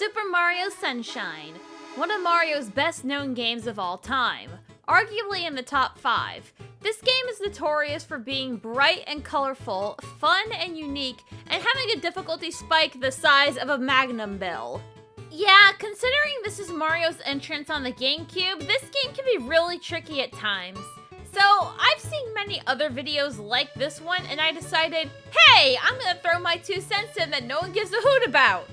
Super Mario Sunshine, one of Mario's best-known games of all time, arguably in the top 5. This game is notorious for being bright and colorful, fun and unique, and having a difficulty spike the size of a Magnum Bill. Yeah, considering this is Mario's entrance on the GameCube, this game can be really tricky at times. So, I've seen many other videos like this one, and I decided, hey, I'm gonna throw my 2 cents in that no one gives a hoot about!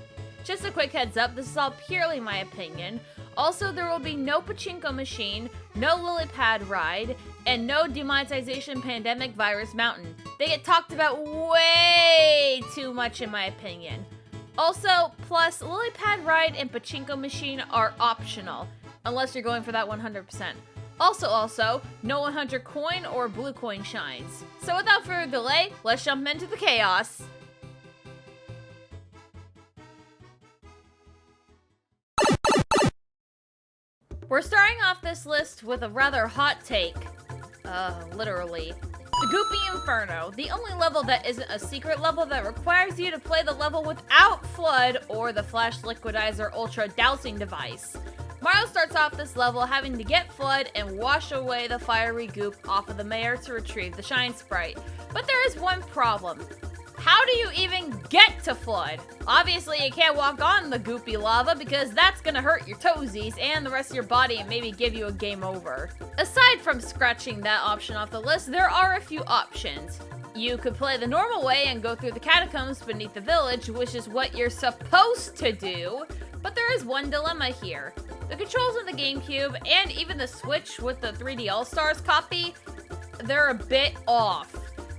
Just a quick heads up, this is all purely my opinion. Also, there will be no pachinko machine, no lily pad ride, and no demonetization pandemic virus mountain. They get talked about way too much in my opinion. Also, plus, lily pad ride and pachinko machine are optional, unless you're going for that 100%. Also, no 100 coin or blue coin shines. So without further delay, let's jump into the chaos. We're starting off this list with a rather hot take. Literally. The Goopy Inferno, the only level that isn't a secret level that requires you to play the level without FLUDD or the Flash Liquidizer Ultra Dousing device. Mario starts off this level having to get FLUDD and wash away the fiery goop off of the mayor to retrieve the Shine Sprite. But there is one problem. How do you even get to FLUDD? Obviously, you can't walk on the goopy lava because that's gonna hurt your toesies and the rest of your body and maybe give you a game over. Aside from scratching that option off the list, there are a few options. You could play the normal way and go through the catacombs beneath the village, which is what you're supposed to do, but there is one dilemma here. The controls on the GameCube and even the Switch with the 3D All-Stars copy, they're a bit off.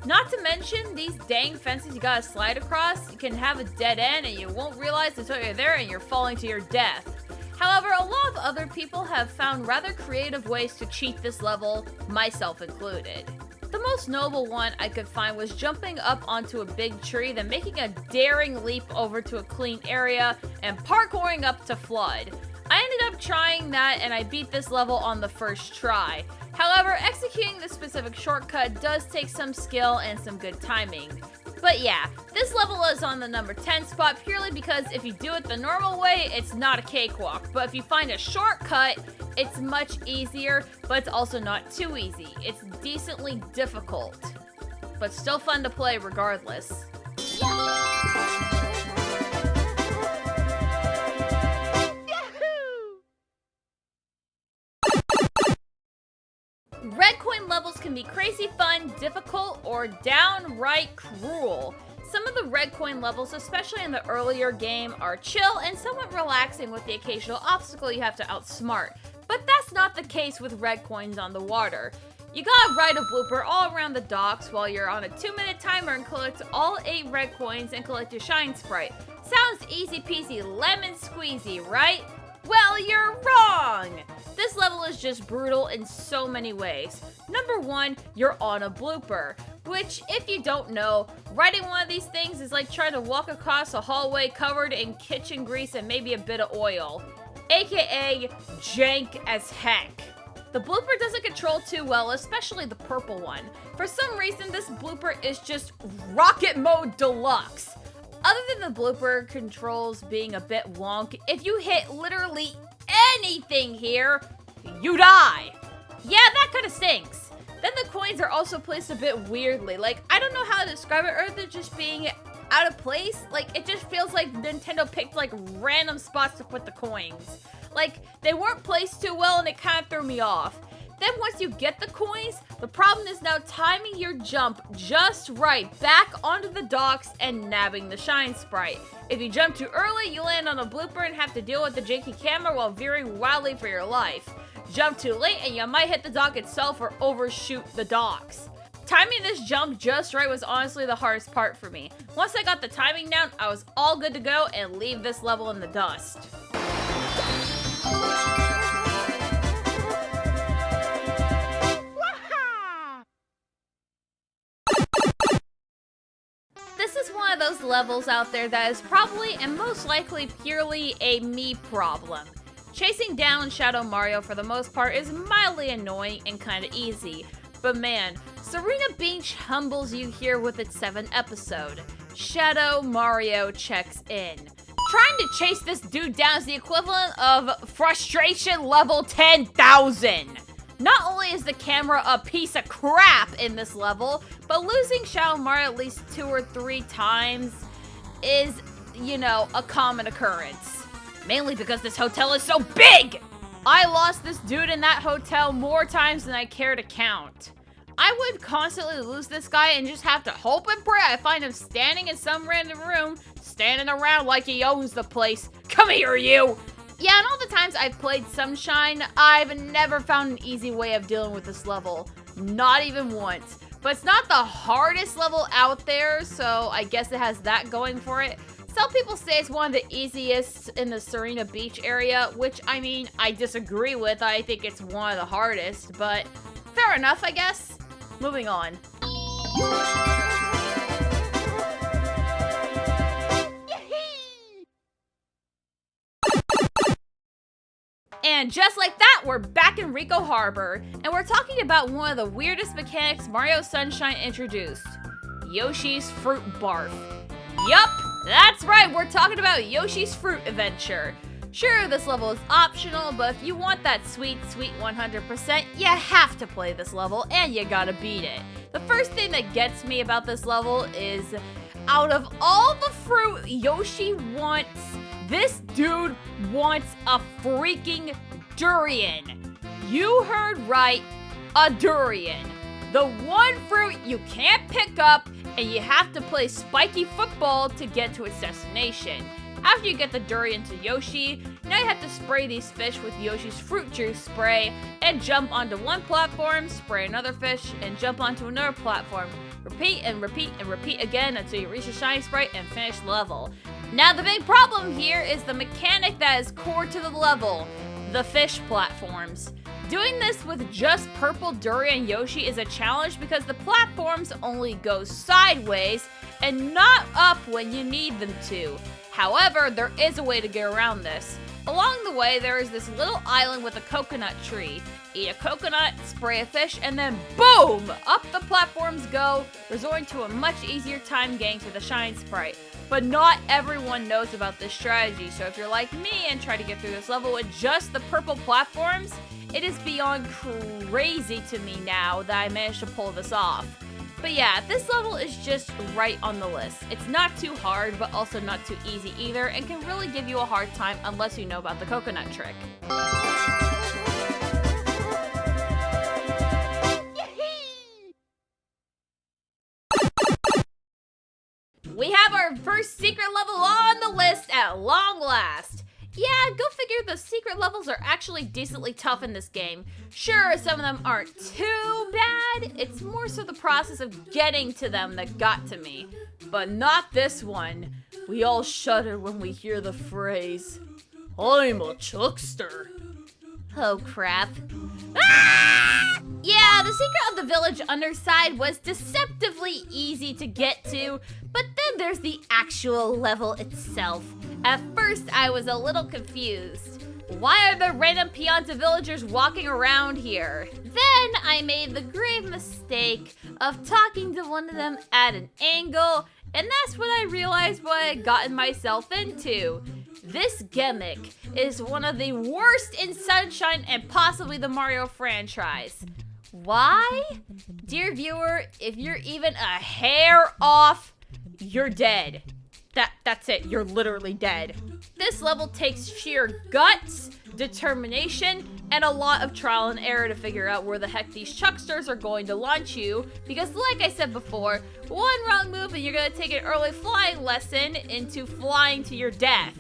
Not to mention, these dang fences you gotta slide across, you can have a dead end and you won't realize until you're there and you're falling to your death. However, a lot of other people have found rather creative ways to cheat this level, myself included. The most noble one I could find was jumping up onto a big tree, then making a daring leap over to a clean area, and parkouring up to FLUDD. I ended up trying that and I beat this level on the first try. However, executing this specific shortcut does take some skill and some good timing. But yeah, this level is on the number 10 spot purely because if you do it the normal way, it's not a cakewalk. But if you find a shortcut, it's much easier, but it's also not too easy. It's decently difficult, but still fun to play regardless. Red coin levels can be crazy fun, difficult, or downright cruel. Some of the red coin levels, especially in the earlier game, are chill and somewhat relaxing with the occasional obstacle you have to outsmart. But that's not the case with red coins on the water. You gotta ride a blooper all around the docks while you're on a 2-minute timer and collect all 8 red coins and collect your Shine Sprite. Sounds easy peasy lemon squeezy, right? Well, you're wrong! This level is just brutal in so many ways. Number 1, you're on a blooper, which, if you don't know, riding one of these things is like trying to walk across a hallway covered in kitchen grease and maybe a bit of oil, aka jank as heck. The blooper doesn't control too well, especially the purple one. For some reason, this blooper is just rocket mode deluxe. Other than the blooper controls being a bit wonk, if you hit literally anything here, you die. Yeah, that kind of stinks. Then the coins are also placed a bit weirdly. Like, I don't know how to describe it other than just being out of place. Like, it just feels like Nintendo picked like random spots to put the coins. Like, they weren't placed too well and it kind of threw me off. Then once you get the coins, the problem is now timing your jump just right back onto the docks and nabbing the Shine Sprite. If you jump too early, you land on a blooper and have to deal with the janky camera while veering wildly for your life. Jump too late and you might hit the dock itself or overshoot the docks. Timing this jump just right was honestly the hardest part for me. Once I got the timing down, I was all good to go and leave this level in the dust. This is one of those levels out there that is probably and most likely purely a me problem. Chasing down Shadow Mario for the most part is mildly annoying and kinda easy, but man, Serena Beach humbles you here with its 7th episode. Shadow Mario checks in. Trying to chase this dude down is the equivalent of frustration level 10,000. Not only is the camera a piece of crap in this level, but losing Shadow Mario at least 2 or 3 times is, you know, a common occurrence. Mainly because this hotel is so big! I lost this dude in that hotel more times than I care to count. I would constantly lose this guy and just have to hope and pray I find him standing in some random room, standing around like he owns the place. Come here, you! Yeah, and all the times I've played Sunshine, I've never found an easy way of dealing with this level. Not even once. But it's not the hardest level out there, so I guess it has that going for it. Some people say it's one of the easiest in the Serena Beach area, which, I mean, I disagree with. I think it's one of the hardest, but fair enough, I guess. Moving on. And just like that, we're back in Rico Harbor, and we're talking about one of the weirdest mechanics Mario Sunshine introduced. Yoshi's Fruit Barf. Yup, that's right, we're talking about Yoshi's Fruit Adventure. Sure, this level is optional, but if you want that sweet, sweet 100%, you have to play this level, and you gotta beat it. The first thing that gets me about this level is, out of all the fruit Yoshi wants, this dude wants a freaking durian. You heard right, a durian. The one fruit you can't pick up and you have to play spiky football to get to its destination. After you get the durian to Yoshi, now you have to spray these fish with Yoshi's fruit juice spray and jump onto one platform, spray another fish, and jump onto another platform. Repeat and repeat and repeat again until you reach the shiny sprite and finish the level. Now the big problem here is the mechanic that is core to the level, the fish platforms. Doing this with just purple durian Yoshi is a challenge because the platforms only go sideways and not up when you need them to. However, there is a way to get around this. Along the way, there is this little island with a coconut tree. Eat a coconut, spray a fish, and then boom! Up the platforms go, resorting to a much easier time getting to the shine sprite. But not everyone knows about this strategy, so if you're like me and try to get through this level with just the purple platforms, it is beyond crazy to me now that I managed to pull this off. But yeah, this level is just right on the list. It's not too hard, but also not too easy either, and can really give you a hard time unless you know about the coconut trick. We have our first secret level on the list at long last. Yeah, go figure, the secret levels are actually decently tough in this game. Sure, some of them aren't too bad. It's more so the process of getting to them that got to me. But not this one. We all shudder when we hear the phrase, "I'm a chuckster." Oh crap. Ah! Yeah, the secret of the village underside was deceptively easy to get to, but then there's the actual level itself. At first, I was a little confused. Why are there random peons and villagers walking around here? Then I made the grave mistake of talking to one of them at an angle, and that's when I realized what I had gotten myself into. This gimmick is one of the worst in Sunshine and possibly the Mario franchise. Why? Dear viewer, if you're even a hair off, you're dead. That's it, you're literally dead. This level takes sheer guts, determination, and a lot of trial and error to figure out where the heck these chucksters are going to launch you, because like I said before, one wrong move and you're gonna take an early flying lesson into flying to your death.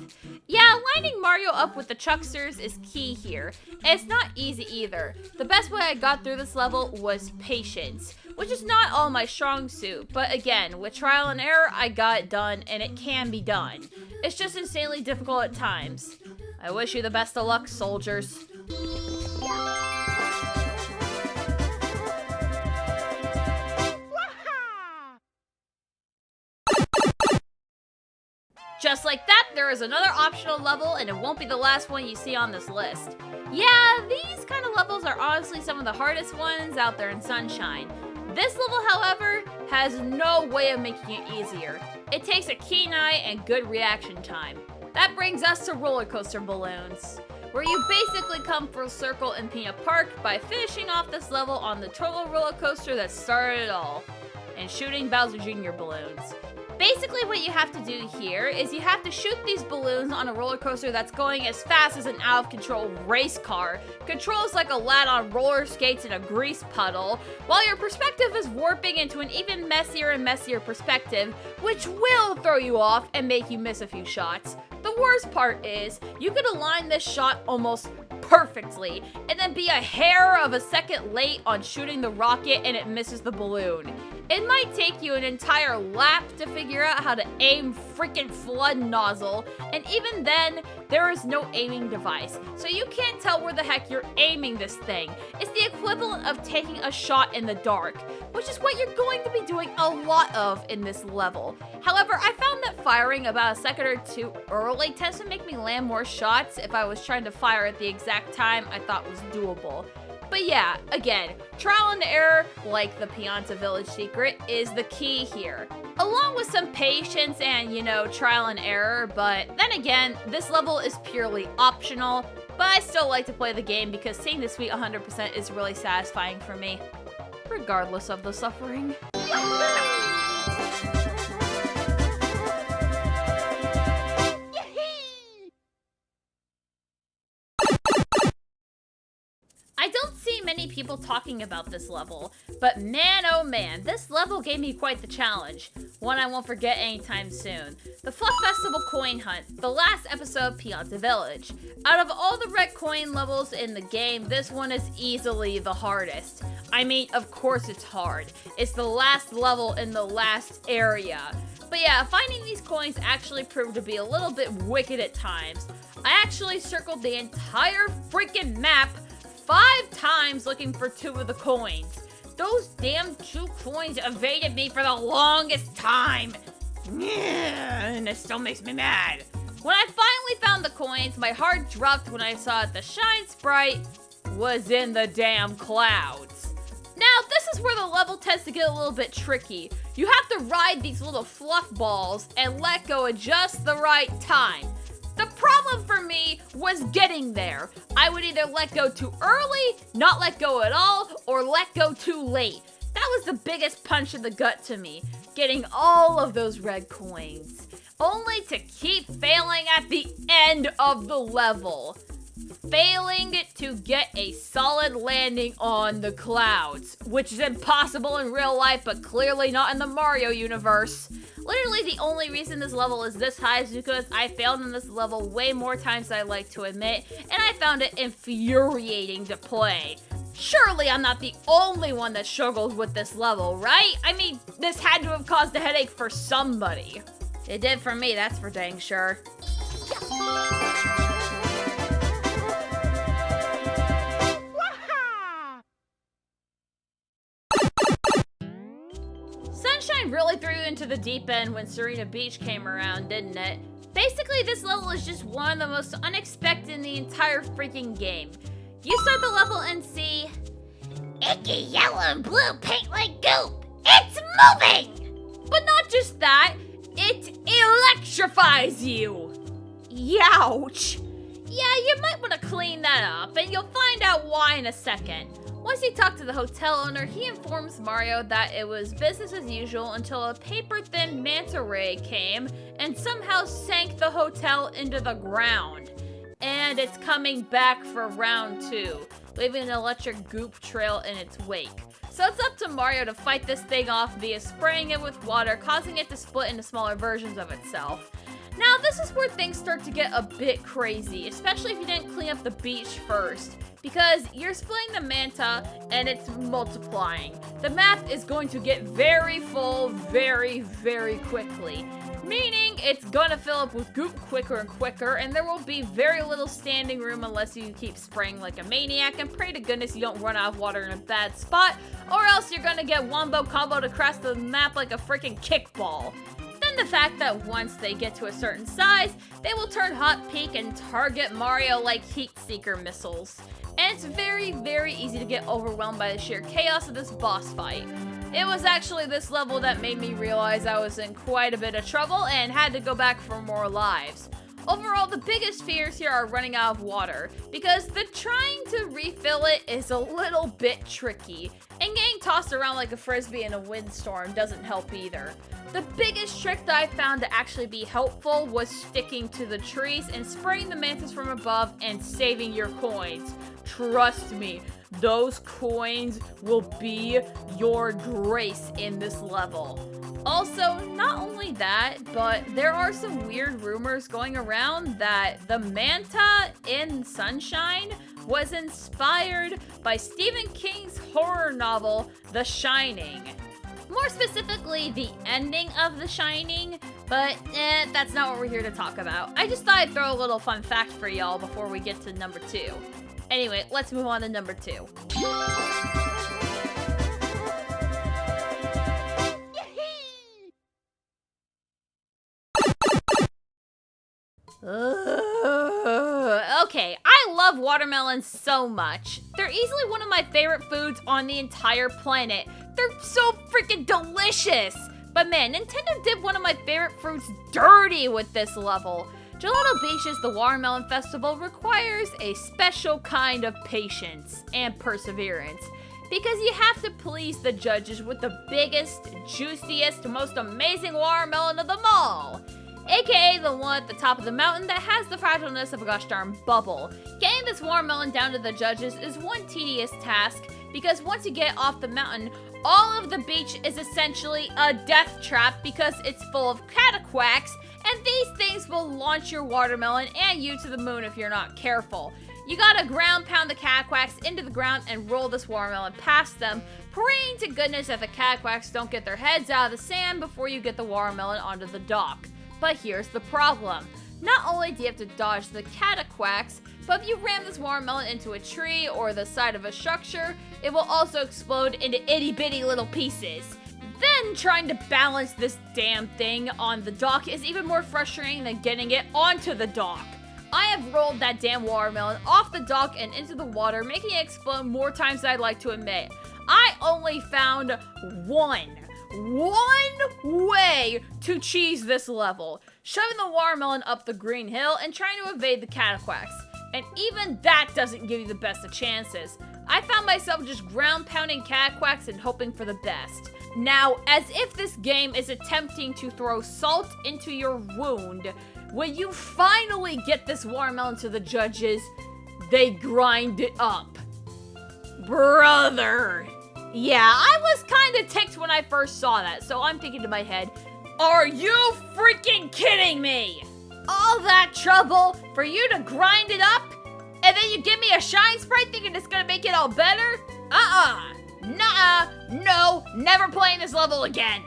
Yeah, lining Mario up with the chucksters is key here, and it's not easy either. The best way I got through this level was patience, which is not all my strong suit, but again, with trial and error, I got it done, and it can be done. It's just insanely difficult at times. I wish you the best of luck, soldiers. Just like that, there is another optional level, and it won't be the last one you see on this list. Yeah, these kind of levels are honestly some of the hardest ones out there in Sunshine. This level, however, has no way of making it easier. It takes a keen eye and good reaction time. That brings us to roller coaster balloons, where you basically come full circle in Peanut Park by finishing off this level on the total roller coaster that started it all, and shooting Bowser Jr. balloons. Basically what you have to do here is you have to shoot these balloons on a roller coaster that's going as fast as an out-of-control race car, controls like a lad on roller skates in a grease puddle, while your perspective is warping into an even messier and messier perspective, which will throw you off and make you miss a few shots. The worst part is, you could align this shot almost perfectly, and then be a hair of a second late on shooting the rocket and it misses the balloon. It might take you an entire lap to figure out how to aim freaking flood nozzle, and even then, there is no aiming device, so you can't tell where the heck you're aiming this thing. It's the equivalent of taking a shot in the dark, which is what you're going to be doing a lot of in this level. However, I found that firing about a second or two early tends to make me land more shots if I was trying to fire at the exact time I thought was doable. But yeah, again, trial and error, like the Pianta Village secret, is the key here. Along with some patience and, trial and error, but then again, this level is purely optional, but I still like to play the game because seeing the sweet 100% is really satisfying for me, regardless of the suffering. I don't see many people talking about this level, but man oh man, this level gave me quite the challenge. One I won't forget anytime soon. The Fluff Festival Coin Hunt, the last episode of Pianta Village. Out of all the red coin levels in the game, this one is easily the hardest. I mean, of course it's hard. It's the last level in the last area. But yeah, finding these coins actually proved to be a little bit wicked at times. I actually circled the entire freaking map 5 times looking for 2 of the coins. Those damn 2 coins evaded me for the longest time. And it still makes me mad. When I finally found the coins, my heart dropped when I saw that the Shine Sprite was in the damn clouds. Now, this is where the level tends to get a little bit tricky. You have to ride these little fluff balls and let go at just the right time. The problem for me was getting there. I would either let go too early, not let go at all, or let go too late. That was the biggest punch in the gut to me, getting all of those red coins, only to keep failing at the end of the level. Failing to get a solid landing on the clouds, which is impossible in real life, but clearly not in the Mario universe. Literally the only reason this level is this high is because I failed in this level way more times than I like to admit, and I found it infuriating to play. Surely I'm not the only one that struggles with this level, right? I mean, this had to have caused a headache for somebody. It did for me, that's for dang sure. Sunshine really threw you into the deep end when Serena Beach came around, didn't it? Basically, this level is just one of the most unexpected in the entire freaking game. You start the level and see icky yellow and blue paint like goop. It's moving! But not just that, it electrifies you. Youch. Yeah, you might want to clean that up, and you'll find out why in a second. Once you talk to the hotel owner, he informs Mario that it was business as usual until a paper-thin manta ray came and somehow sank the hotel into the ground. And it's coming back for round 2, leaving an electric goop trail in its wake. So it's up to Mario to fight this thing off via spraying it with water, causing it to split into smaller versions of itself. Now, this is where things start to get a bit crazy, especially if you didn't clean up the beach first, because you're splitting the manta and it's multiplying. The map is going to get very full very, very quickly, meaning it's gonna fill up with goop quicker and quicker, and there will be very little standing room unless you keep spraying like a maniac, and pray to goodness you don't run out of water in a bad spot, or else you're gonna get wombo comboed across the map like a freaking kickball. Then the fact that once they get to a certain size, they will turn hot pink and target Mario like heat seeker missiles. And it's very, very easy to get overwhelmed by the sheer chaos of this boss fight. It was actually this level that made me realize I was in quite a bit of trouble and had to go back for more lives. Overall, the biggest fears here are running out of water, because the trying to refill it is a little bit tricky, and getting tossed around like a frisbee in a windstorm doesn't help either. The biggest trick that I found to actually be helpful was sticking to the trees and spraying the mantis from above and saving your coins. Trust me, those coins will be your grace in this level. Also, not only that, but there are some weird rumors going around that the manta in Sunshine was inspired by Stephen King's horror novel, The Shining. More specifically, the ending of The Shining, but that's not what we're here to talk about. I just thought I'd throw a little fun fact for y'all before we get to number 2. Anyway, let's move on to number 2. Okay, I love watermelons so much. They're easily one of my favorite foods on the entire planet. They're so freaking delicious. But man, Nintendo did one of my favorite fruits dirty with this level. Gelato Beach's The Watermelon Festival requires a special kind of patience and perseverance, because you have to please the judges with the biggest, juiciest, most amazing watermelon of them all. AKA the one at the top of the mountain that has the fragileness of a gosh darn bubble. Getting this watermelon down to the judges is one tedious task, because once you get off the mountain, all of the beach is essentially a death trap because it's full of cataquacks, and these things will launch your watermelon and you to the moon if you're not careful. You gotta ground pound the cataquacks into the ground and roll this watermelon past them, praying to goodness that the cataquacks don't get their heads out of the sand before you get the watermelon onto the dock. But here's the problem. Not only do you have to dodge the cataquacks, but if you ram this watermelon into a tree or the side of a structure, it will also explode into itty bitty little pieces. Then trying to balance this damn thing on the dock is even more frustrating than getting it onto the dock. I have rolled that damn watermelon off the dock and into the water, making it explode more times than I'd like to admit. I only found one way to cheese this level, shoving the watermelon up the green hill and trying to evade the cataquacks. And even that doesn't give you the best of chances. I found myself just ground pounding cataquacks and hoping for the best. Now, as if this game is attempting to throw salt into your wound, when you finally get this watermelon to the judges, they grind it up. Brother. Yeah, I was kind of ticked when I first saw that, so I'm thinking to my head, are you freaking kidding me? All that trouble for you to grind it up, and then you give me a shine sprite thinking it's gonna make it all better? Nuh-uh, no, never playing this level again.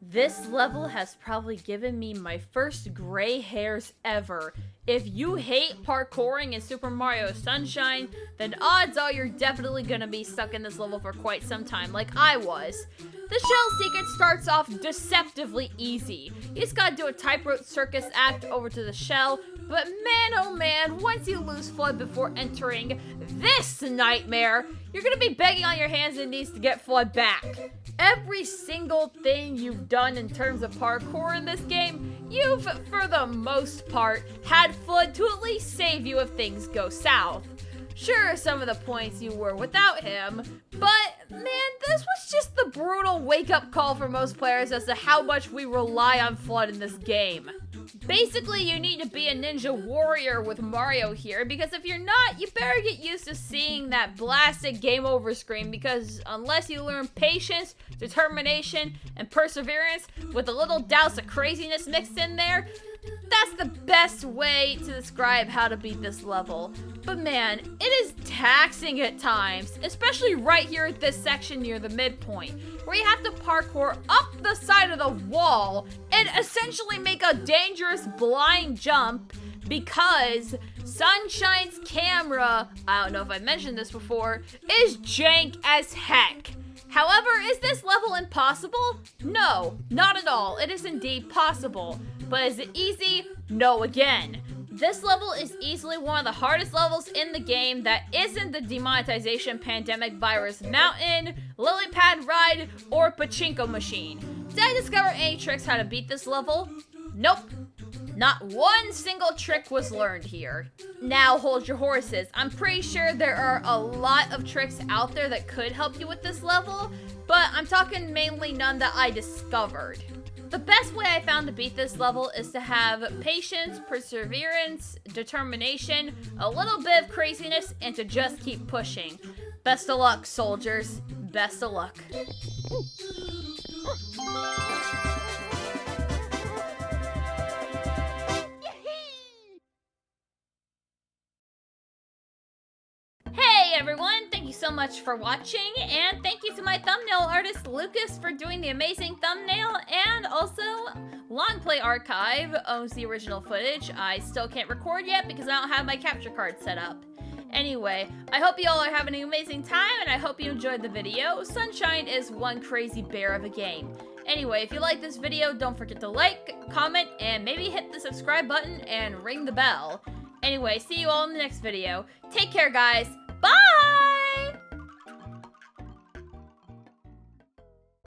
This level has probably given me my first gray hairs ever. If you hate parkouring in Super Mario Sunshine, then odds are you're definitely gonna be stuck in this level for quite some time, like I was. The shell secret starts off deceptively easy. You just gotta do a tightrope circus act over to the shell, but man oh man, once you lose FLUDD before entering this nightmare, you're gonna be begging on your hands and knees to get FLUDD back. Every single thing you've done in terms of parkour in this game, you've, for the most part, had FLUDD to at least save you if things go south. Sure, some of the points you were without him, but man, this was just the brutal wake-up call for most players as to how much we rely on FLUDD in this game. Basically, you need to be a ninja warrior with Mario here, because if you're not, you better get used to seeing that blasted game over screen, because unless you learn patience, determination, and perseverance with a little douse of craziness mixed in there, that's the best way to describe how to beat this level. But man, it is taxing at times, especially right here at this section near the midpoint, where you have to parkour up the side of the wall and essentially make a dangerous blind jump because Sunshine's camera, I don't know if I mentioned this before, is jank as heck. However, is this level impossible? No, not at all. It is indeed possible. But is it easy? No again. This level is easily one of the hardest levels in the game that isn't the demonetization pandemic virus mountain, lily pad ride, or pachinko machine. Did I discover any tricks how to beat this level? Nope. Not one single trick was learned here. Now hold your horses. I'm pretty sure there are a lot of tricks out there that could help you with this level, but I'm talking mainly none that I discovered. The best way I found to beat this level is to have patience, perseverance, determination, a little bit of craziness, and to just keep pushing. Best of luck, soldiers. Best of luck. Hey everyone, thank you so much for watching, and thank you to my thumbnail artist Lucas for doing the amazing thumbnail, and also Longplay Archive owns the original footage. I still can't record yet because I don't have my capture card set up. Anyway, I hope you all are having an amazing time, and I hope you enjoyed the video. Sunshine is one crazy bear of a game. Anyway, if you like this video, don't forget to like, comment, and maybe hit the subscribe button and ring the bell. Anyway, see you all in the next video. Take care, guys. Bye!